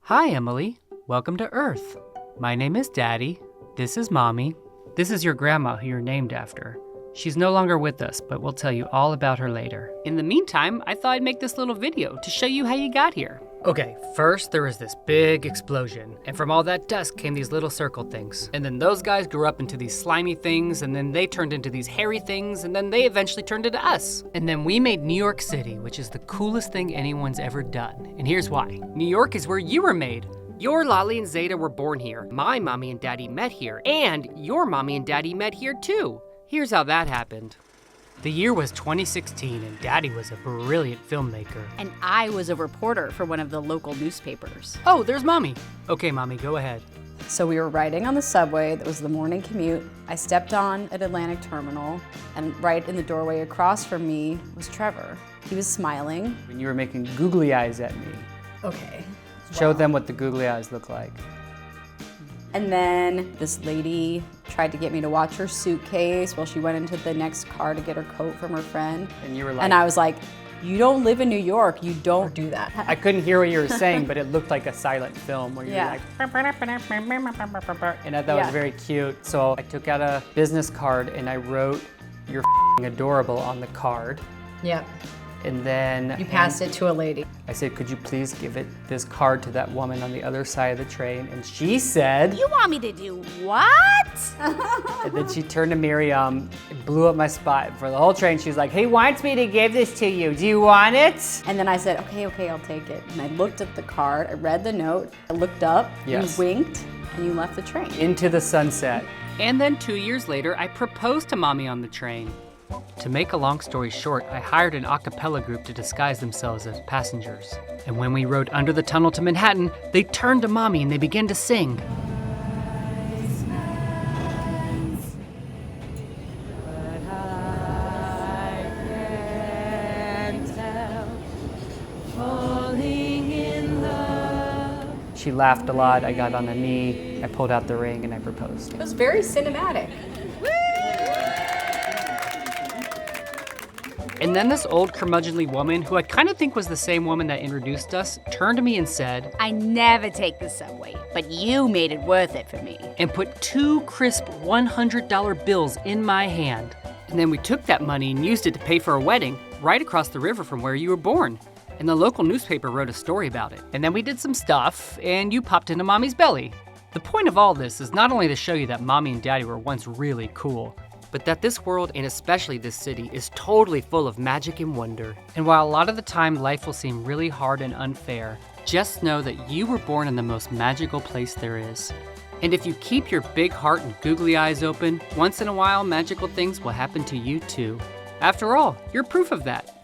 Hi, Emily. Welcome to Earth. My name is Daddy. This is Mommy. This is your grandma who you're named after. She's no longer with us, but we'll tell you all about her later. In the meantime, I thought I'd make this little video to show you how you got here. Okay, first there was this big explosion, and from all that dust came these little circle things. And then those guys grew up into these slimy things, and then they turned into these hairy things, and then they eventually turned into us. And then we made New York City, which is the coolest thing anyone's ever done. And here's why. New York is where you were made. Your Lolly and Zeta were born here. My mommy and daddy met here, and your mommy and daddy met here too. Here's how that happened. The year was 2016, and Daddy was a brilliant filmmaker. And I was a reporter for one of the local newspapers. Oh, there's Mommy. Okay, Mommy, go ahead. So we were riding on the subway. That was the morning commute. I stepped on at Atlantic Terminal, and right in the doorway across from me was Trevor. He was smiling. When you were making googly eyes at me. Okay. Show them what the googly eyes look like. And then this lady tried to get me to watch her suitcase while she went into the next car to get her coat from her friend. And you were like... And I was like, you don't live in New York, you don't do that. I couldn't hear what you were saying, but it looked like a silent film where you were like... And I thought it was very cute. So I took out a business card and I wrote, "You're adorable" on the card. Yep. And then... You passed it to a lady. I said, "Could you please give this card to that woman on the other side of the train?" And she said... You want me to do what? And then she turned to Miriam and blew up my spot for the whole train. She was like, "He wants me to give this to you. Do you want it?" And then I said, okay, I'll take it. And I looked at the card, I read the note, I looked up, Yes. you winked, and you left the train. Into the sunset. And then 2 years later, I proposed to Mommy on the train. To make a long story short, I hired an a cappella group to disguise themselves as passengers. And when we rode under the tunnel to Manhattan, they turned to Mommy and they began to sing. She laughed a lot. I got on a knee, I pulled out the ring, and I proposed. It was very cinematic. And then this old curmudgeonly woman, who I kind of think was the same woman that introduced us, turned to me and said, I never take the subway, but you made it worth it for me. And put 2 crisp $100 bills in my hand. And then we took that money and used it to pay for a wedding right across the river from where you were born. And the local newspaper wrote a story about it. And then we did some stuff, and you popped into Mommy's belly. The point of all this is not only to show you that Mommy and Daddy were once really cool, but that this world, and especially this city, is totally full of magic and wonder. And while a lot of the time life will seem really hard and unfair, just know that you were born in the most magical place there is. And if you keep your big heart and googly eyes open, once in a while magical things will happen to you too. After all, you're proof of that.